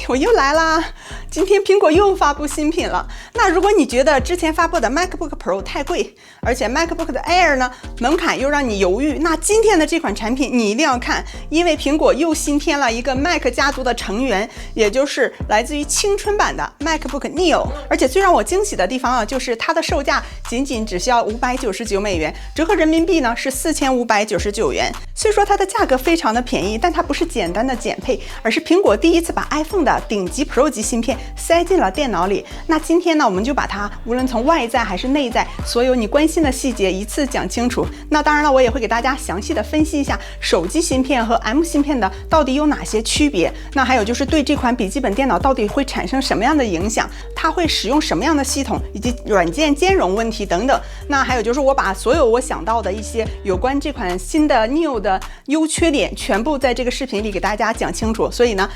我又来啦！今天苹果又发布新品了。那如果你觉得之前发布的 MacBook Pro 太贵，而且 MacBook 的 Air 呢门槛又让你犹豫，那今天的这款产品你一定要看，因为苹果又新添了一个 Mac 家族的成员，也就是来自于青春版的 MacBook Neo。而且最让我惊喜的地方啊，就是它的售价仅只需要599美元，折合人民币呢是4599元。虽说它的价格非常的便宜，但它不是简单的减配，而是苹果第一次把 iPhone 的顶级 Pro 级芯片塞进了电脑里。那今天呢，我们就把它无论从外在还是内在，所有你关心的细节一次讲清楚。那当然了，我也会给大家详细的分析一下手机芯片和 M 芯片的到底有哪些区别。那还有就是对这款笔记本电脑到底会产生什么样的影响，它会使用什么样的系统，以及软件兼容问题等等。那还有就是我把所有我想到的一些有关这款新的 Neo 的优缺点全部在这个视频里给大家讲清楚。所以呢，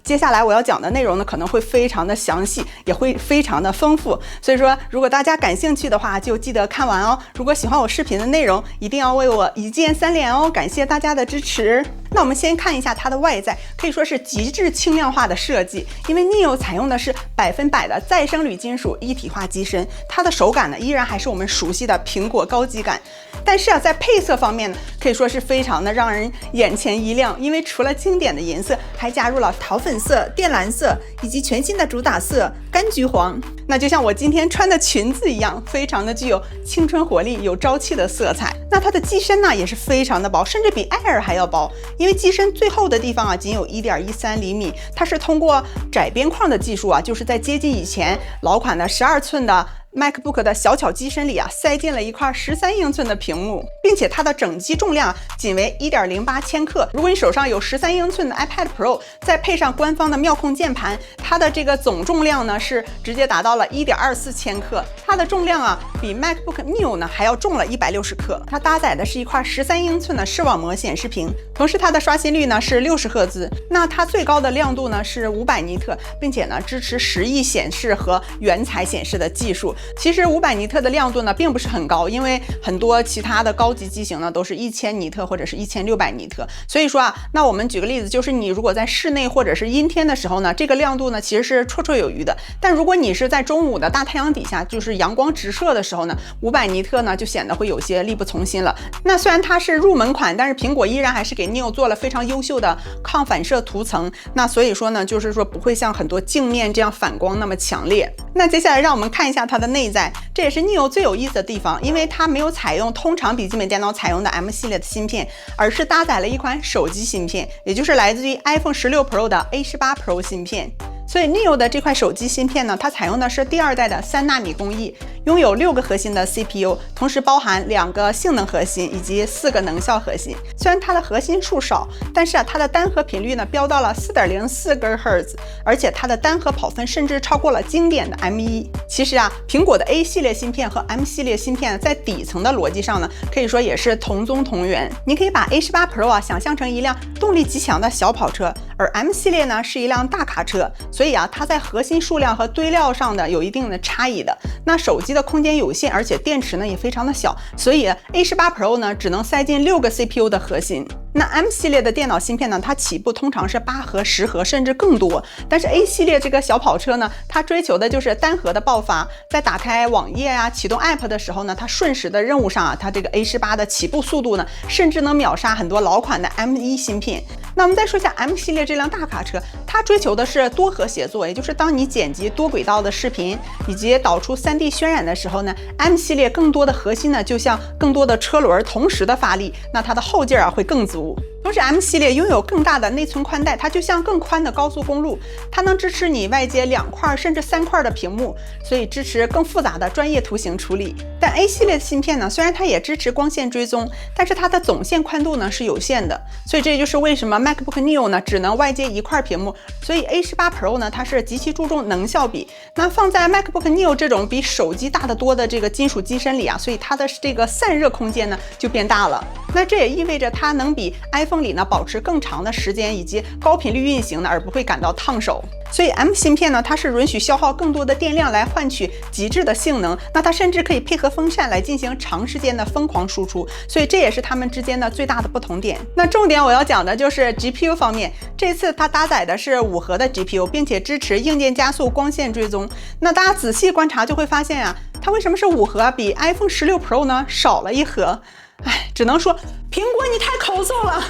接下来我要讲的内容呢可能会非常的详细，也会非常的丰富。所以说，如果大家感兴趣的话，就记得看完哦。如果喜欢我视频的内容，一定要为我一键3连哦，感谢大家的支持。那我们先看一下它的外在，可以说是极致轻量化的设计，因为 Neo 采用的是100%的再生铝金属一体化机身，它的手感呢依然还是我们熟悉的苹果高级感。但是啊，在配色方面呢，可以说是非常的让人眼前一亮，因为除了经典的颜色，还加入了桃粉色、靛蓝色以及全新的主打色柑橘黄。那就像我今天穿的裙子一样，非常的具有青春活力、有朝气的色彩。那它的机身呢也是非常的薄，甚至比 Air 还要薄，因为机身最厚的地方啊仅有1.13厘米，它是通过窄边框的技术啊，就是在接近以前老款的12寸的MacBook 的小巧机身里啊，塞进了一块13英寸的屏幕，并且它的整机重量仅为1.08千克。如果你手上有13英寸的 iPad Pro， 再配上官方的妙控键盘，它的这个总重量呢是直接达到了1.24千克。它的重量啊比 MacBook Neo 呢还要重了160克。它搭载的是一块13英寸的视网膜显示屏，同时它的刷新率呢是60赫兹。那它最高的亮度呢是500尼特，并且呢支持10亿显示和原彩显示的技术。其实500尼特的亮度呢并不是很高，因为很多其他的高级机型呢都是1000尼特或者是1600尼特。所以说啊，那我们举个例子，就是你如果在室内或者是阴天的时候呢，这个亮度呢其实是绰绰有余的。但如果你是在中午的大太阳底下，就是阳光直射的时候呢，500尼特呢就显得会有些力不从心了。那虽然它是入门款，但是苹果依然还是给 Neo 做了非常优秀的抗反射涂层。那所以说呢，就是说不会像很多镜面这样反光那么强烈。那接下来让我们看一下它的内在，这也是 Neo 最有意思的地方，因为它没有采用通常笔记本电脑采用的 M 系列的芯片，而是搭载了一款手机芯片，也就是来自于 iPhone 16 Pro 的 A18 Pro 芯片。所以 Neo 的这块手机芯片呢，它采用的是第2代的3纳米工艺，拥有6个核心的 CPU， 同时包含2个性能核心以及4个能效核心。虽然它的核心数少，但是啊，它的单核频率呢飙到了 4.04 GHz， 而且它的单核跑分甚至超过了经典的 M1。其实啊，苹果的 A 系列芯片和 M 系列芯片在底层的逻辑上呢，可以说也是同宗同源。你可以把 A18 Pro 啊想象成一辆动力极强的小跑车，而 M 系列呢是一辆大卡车。所以啊，它在核心数量和堆料上的有一定的差异的。那手机的空间有限，而且电池呢也非常的小，所以 A18 Pro 呢只能塞进6个 CPU 的核心。那 M 系列的电脑芯片呢，它起步通常是8核、10核甚至更多。但是 A 系列这个小跑车呢，它追求的就是单核的爆发。在打开网页啊、启动 App 的时候呢，它瞬时的任务上啊，它这个 A18 的起步速度呢，甚至能秒杀很多老款的 M1 芯片。那我们再说一下 M 系列这辆大卡车，它追求的是多核协作，也就是当你剪辑多轨道的视频以及导出3D 渲染的时候呢， M 系列更多的核心呢，就像更多的车轮同时的发力，那它的后劲啊会更足。同时 M 系列拥有更大的内存宽带，它就像更宽的高速公路，它能支持你外接2块甚至3块的屏幕，所以支持更复杂的专业图形处理。但 A 系列的芯片呢，虽然它也支持光线追踪，但是它的总线宽度呢是有限的，所以这就是为什么 MacBook Neo 呢只能外接1块屏幕。所以 A18 Pro 呢，它是极其注重能效比。那放在 MacBook Neo 这种比手机大得多的这个金属机身里啊，所以它的这个散热空间呢就变大了。那这也意味着它能比 iPhone iPhone 里呢保持更长的时间以及高频率运行呢，而不会感到烫手。所以 M 芯片呢，它是允许消耗更多的电量来换取极致的性能，那它甚至可以配合风扇来进行长时间的疯狂输出，所以这也是它们之间的最大的不同点。那重点我要讲的就是 GPU 方面，这次它搭载的是5核的 GPU， 并且支持硬件加速、光线追踪。那大家仔细观察就会发现啊，它为什么是5核，比 iPhone 16 Pro 呢少了1核？哎，只能说苹果你太抠搜了，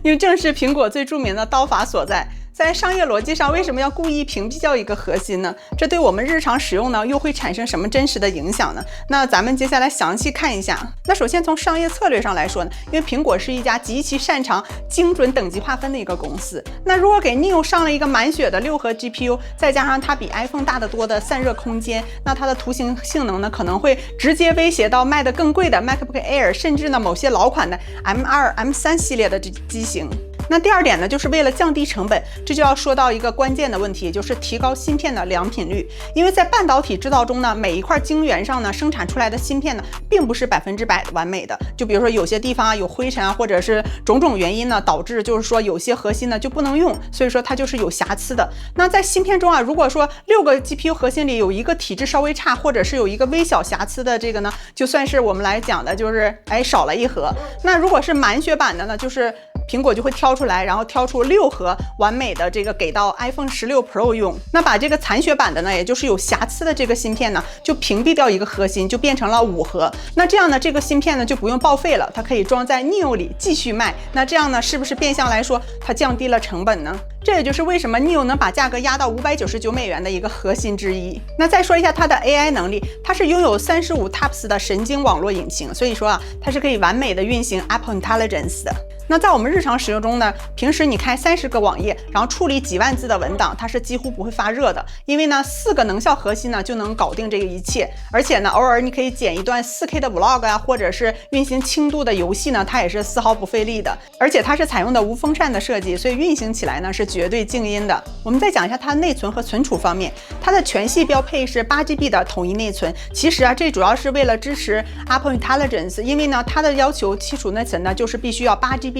因为正是苹果最著名的刀法所在。在商业逻辑上，为什么要故意屏蔽掉一个核心呢？这对我们日常使用呢，又会产生什么真实的影响呢？那咱们接下来详细看一下。那首先从商业策略上来说呢，因为苹果是一家极其擅长精准等级划分的一个公司，那如果给 Neo 上了一个满血的6核 GPU， 再加上它比 iPhone 大得多的散热空间，那它的图形性能呢，可能会直接威胁到卖得更贵的 MacBook Air， 甚至呢某些老款的 M2、M3 系列的机型。那第二点呢，就是为了降低成本，这就要说到一个关键的问题，就是提高芯片的良品率。因为在半导体制造中呢，每一块晶圆上呢生产出来的芯片呢，并不是100%的完美的。就比如说有些地方啊有灰尘啊，或者是种种原因呢，导致就是说有些核心呢就不能用，所以说它就是有瑕疵的。那在芯片中啊，如果说6个 GPU 核心里有一个体质稍微差，或者是有一个微小瑕疵的这个呢，就算是我们来讲的就是少了1核。那如果是满血版的呢，就是苹果就会挑出来，然后挑出6核完美的这个给到 iPhone 16 Pro 用。那把这个残血版的呢，也就是有瑕疵的这个芯片呢，就屏蔽掉一个核心，就变成了5核。那这样呢，这个芯片呢就不用报废了，它可以装在 Neo 里继续卖。那这样呢，是不是变相来说它降低了成本呢？这也就是为什么 Neo 能把价格压到$599的一个核心之一。那再说一下它的 AI 能力，它是拥有35 TOPS 的神经网络引擎，所以说啊，它是可以完美的运行 Apple Intelligence 的。那在我们日常使用中呢，平时你开30个网页，然后处理几万字的文档，它是几乎不会发热的，因为呢4个能效核心呢就能搞定这个一切。而且呢，偶尔你可以剪一段4K 的 Vlog 啊，或者是运行轻度的游戏呢，它也是丝毫不费力的。而且它是采用的无风扇的设计，所以运行起来呢是绝对静音的。我们再讲一下它的内存和存储方面，它的全系标配是8GB 的统一内存。其实啊，这主要是为了支持 Apple Intelligence， 因为呢它的要求基础内存呢就是必须要8GB。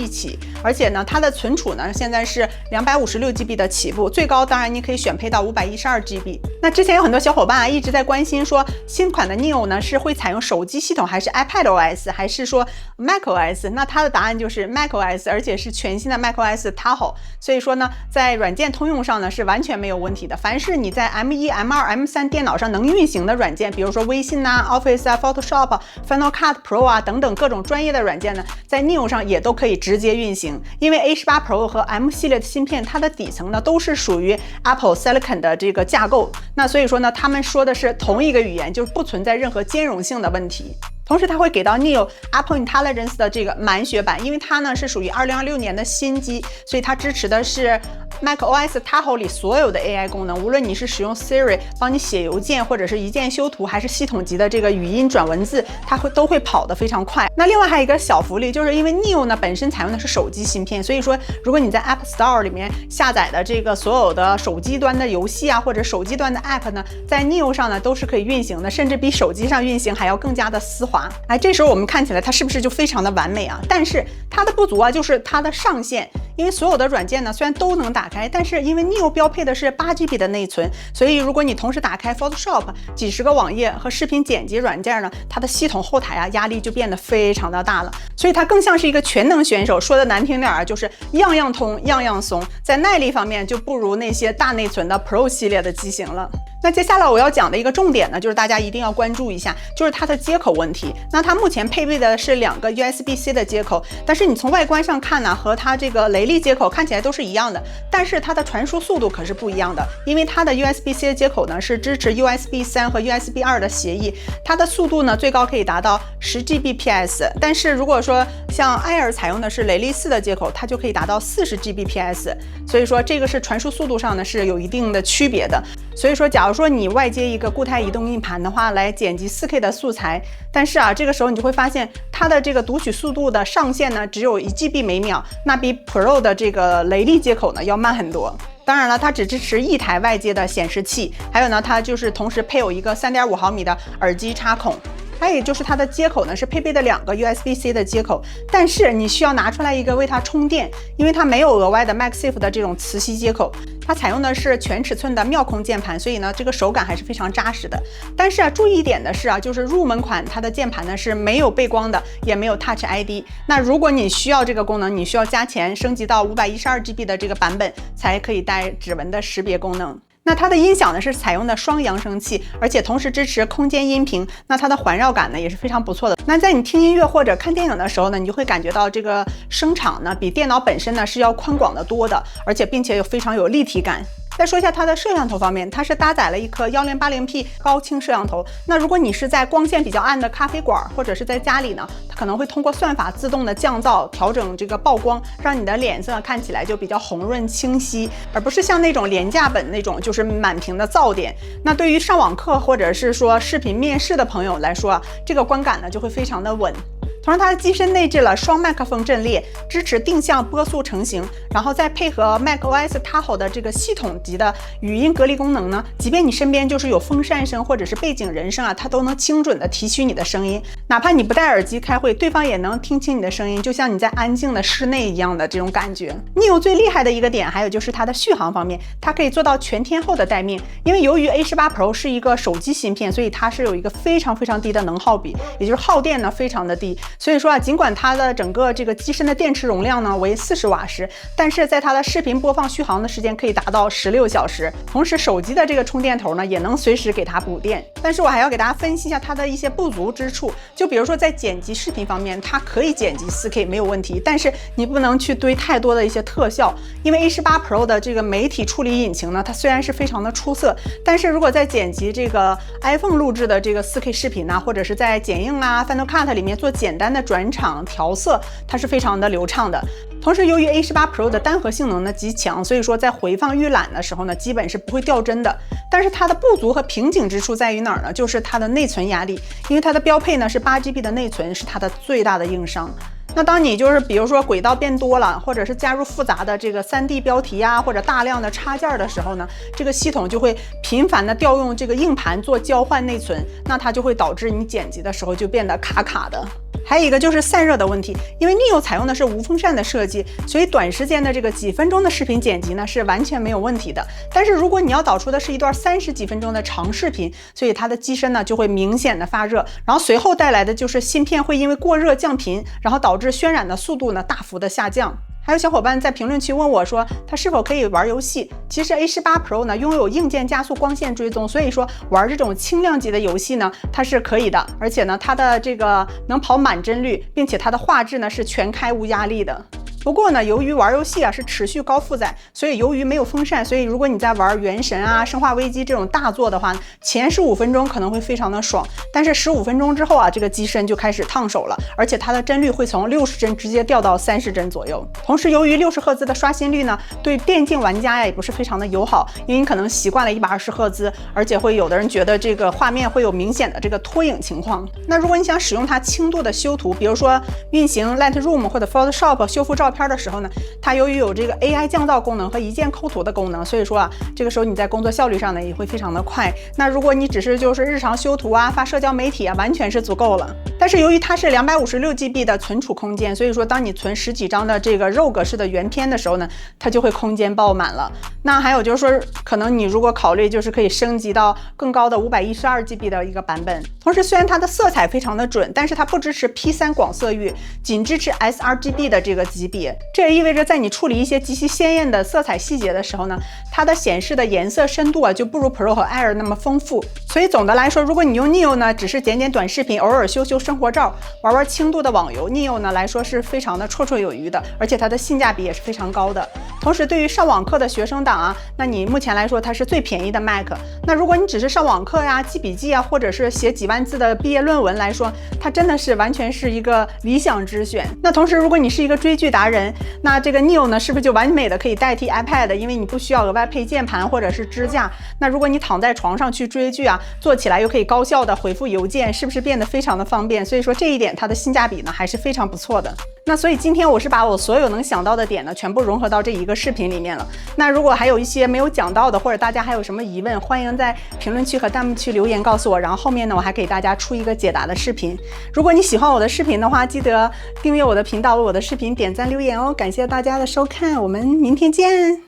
而且呢，它的存储呢现在是256GB 的起步，最高当然你可以选配到512GB。那之前有很多小伙伴啊一直在关心说，新款的 Neo 呢是会采用手机系统，还是 iPadOS， 还是说 macOS？ 那它的答案就是 macOS， 而且是全新的 macOS Tahoe。所以说呢，在软件通用上呢是完全没有问题的。凡是你在 M1、M2、M3 电脑上能运行的软件，比如说微信啊、Office 啊、Photoshop、Final Cut Pro 啊等等各种专业的软件呢，在 Neo 上也都可以直接运行。因为 A18 Pro 和 M 系列的芯片，它的底层呢都是属于 Apple Silicon 的这个架构，那所以说呢，他们说的是同一个语言，就是不存在任何兼容性的问题。同时它会给到 Neo Apple Intelligence 的这个满血版，因为它呢是属于2026年的新机，所以它支持的是 macOS Tahoe 里所有的 AI 功能，无论你是使用 Siri 帮你写邮件，或者是一键修图，还是系统级的这个语音转文字，它都会跑得非常快。那另外还有一个小福利，就是因为 Neo 呢本身采用的是手机芯片，所以说如果你在 App Store 里面下载的这个所有的手机端的游戏啊，或者手机端的 App 呢，在 Neo 上呢都是可以运行的，甚至比手机上运行还要更加的丝滑。哎，这时候我们看起来它是不是就非常的完美啊？但是它的不足啊，就是它的上限。因为所有的软件呢，虽然都能打开，但是因为 Neo 标配的是8GB 的内存，所以如果你同时打开 Photoshop 几十个网页和视频剪辑软件呢，它的系统后台啊压力就变得非常的大了。所以它更像是一个全能选手，说的难听点啊，就是样样通样样松，在耐力方面就不如那些大内存的 Pro 系列的机型了。那接下来我要讲的一个重点呢，就是大家一定要关注一下，就是它的接口问题。那它目前配备的是2个 USB-C 的接口，但是你从外观上看呢，和它这个雷利接口看起来都是一样的，但是它的传输速度可是不一样的。因为它的 USB-C 的接口呢是支持 USB 3和 USB 2的协议，它的速度呢最高可以达到10Gbps， 但是如果说像 Air 采用的是雷利4的接口，它就可以达到40Gbps， 所以说这个是传输速度上呢是有一定的区别的。所以说假如说你外接一个固态移动硬盘的话，来剪辑 4K 的素材，但是啊这个时候你就会发现它的这个读取速度的上限呢只有1GB 每秒，那比 Pro 的这个雷利接口呢要慢很多。当然了，它只支持1台外接的显示器，还有呢它就是同时配有一个3.5毫米的耳机插孔。还有就是它的接口呢是配备的2个 USB-C 的接口，但是你需要拿出来一个为它充电，因为它没有额外的 MagSafe 的这种磁吸接口。它采用的是全尺寸的妙控键盘，所以呢，这个手感还是非常扎实的。但是啊，注意一点的是啊，就是入门款它的键盘呢是没有背光的，也没有 Touch ID。那如果你需要这个功能，你需要加钱升级到512GB 的这个版本，才可以带指纹的识别功能。那它的音响呢是采用的双扬声器，而且同时支持空间音频，那它的环绕感呢也是非常不错的。那在你听音乐或者看电影的时候呢，你就会感觉到这个声场呢比电脑本身呢是要宽广的多的，而且并且非常有立体感。再说一下它的摄像头方面，它是搭载了一颗1080P 高清摄像头。那如果你是在光线比较暗的咖啡馆或者是在家里呢，它可能会通过算法自动的降噪，调整这个曝光，让你的脸色看起来就比较红润清晰，而不是像那种廉价本那种就是满屏的噪点。那对于上网课或者是说视频面试的朋友来说，这个观感呢就会非常的稳。同时，它的机身内置了双麦克风阵列，支持定向波速成型，然后再配合 macOS Tahoe 的这个系统级的语音隔离功能呢，即便你身边就是有风扇声或者是背景人声啊，它都能精准的提取你的声音，哪怕你不戴耳机开会，对方也能听清你的声音，就像你在安静的室内一样的这种感觉。Neo 最厉害的一个点，还有就是它的续航方面，它可以做到全天候的待命，因为由于 A18 Pro 是一个手机芯片，所以它是有一个非常低的能耗比，也就是耗电呢非常的低。所以说啊，尽管它的整个这个机身的电池容量呢为40瓦时，但是在它的视频播放续航的时间可以达到16小时。同时，手机的这个充电头呢也能随时给它补电。但是我还要给大家分析一下它的一些不足之处，就比如说在剪辑视频方面，它可以剪辑 4K 没有问题，但是你不能去堆太多的一些特效，因为 A18 Pro 的这个媒体处理引擎呢，它虽然是非常的出色，但是如果在剪辑这个 iPhone 录制的这个 4K 视频呢，或者是在剪映啊 Final Cut 里面做简单的转场调色，它是非常的流畅的。同时，由于 A18 Pro 的单核性能呢极强，所以说在回放预览的时候呢，基本是不会掉帧的。但是它的不足和瓶颈之处在于哪儿呢？就是它的内存压力，因为它的标配呢是8GB 的内存，是它的最大的硬伤。那当你就是比如说轨道变多了，或者是加入复杂的这个3D 标题啊，或者大量的插件的时候呢，这个系统就会频繁的调用这个硬盘做交换内存，那它就会导致你剪辑的时候就变得卡卡的。还有一个就是散热的问题，因为 Neo 采用的是无风扇的设计，所以短时间的这个几分钟的视频剪辑呢是完全没有问题的。但是如果你要导出的是一段30几分钟的长视频，所以它的机身呢就会明显的发热，然后随后带来的就是芯片会因为过热降频，然后导致渲染的速度呢大幅的下降。还有小伙伴在评论区问我说，它是否可以玩游戏？其实 A18 Pro 呢拥有硬件加速、光线追踪，所以说玩这种轻量级的游戏呢，它是可以的。而且呢，它的这个能跑满帧率，并且它的画质呢是全开无压力的。不过呢，由于玩游戏啊是持续高负载，所以由于没有风扇，所以如果你在玩原神啊、生化危机这种大作的话，前15分钟可能会非常的爽，但是15分钟之后啊，这个机身就开始烫手了，而且它的帧率会从60帧直接掉到30帧左右。同时，由于60赫兹的刷新率呢，对电竞玩家呀也不是非常的友好，因为你可能习惯了120赫兹，而且会有的人觉得这个画面会有明显的这个拖影情况。那如果你想使用它轻度的修图，比如说运行 Lightroom 或者 Photoshop 修复照片的时候呢，它由于有这个 AI 降噪功能和一键抠图的功能，所以说啊，这个时候你在工作效率上呢也会非常的快。那如果你只是就是日常修图啊、发社交媒体啊，完全是足够了。但是由于它是256GB 的存储空间，所以说当你存10几张的这个 RAW 格式的原片的时候呢，它就会空间爆满了。那还有就是说，可能你如果考虑就是可以升级到更高的512GB 的一个版本。同时，虽然它的色彩非常的准，但是它不支持 P3 广色域，仅支持 sRGB 的这个级别。这也意味着在你处理一些极其鲜艳的色彩细节的时候呢，它的显示的颜色深度啊就不如 Pro 和 Air 那么丰富。所以总的来说，如果你用 Neo 呢，只是剪短视频，偶尔修生活照，玩轻度的网游， Neo 呢来说是非常的绰绰有余的，而且它的性价比也是非常高的。同时，对于上网课的学生党啊，那你目前来说它是最便宜的 Mac。那如果你只是上网课呀、记笔记啊，或者是写几万字的毕业论文来说，它真的是完全是一个理想之选。那同时，如果你是一个追剧达人，那这个 Neo 呢是不是就完美的可以代替 iPad？ 因为你不需要额外配键盘或者是支架。那如果你躺在床上去追剧啊，做起来又可以高效的回复邮件，是不是变得非常的方便？所以说这一点它的性价比呢还是非常不错的。那所以今天我是把我所有能想到的点呢，全部融合到这一个视频里面了。那如果还有一些没有讲到的，或者大家还有什么疑问，欢迎在评论区和弹幕区留言告诉我。然后后面呢，我还给大家出一个解答的视频。如果你喜欢我的视频的话，记得订阅我的频道，为我的视频点赞留言哦。感谢大家的收看，我们明天见。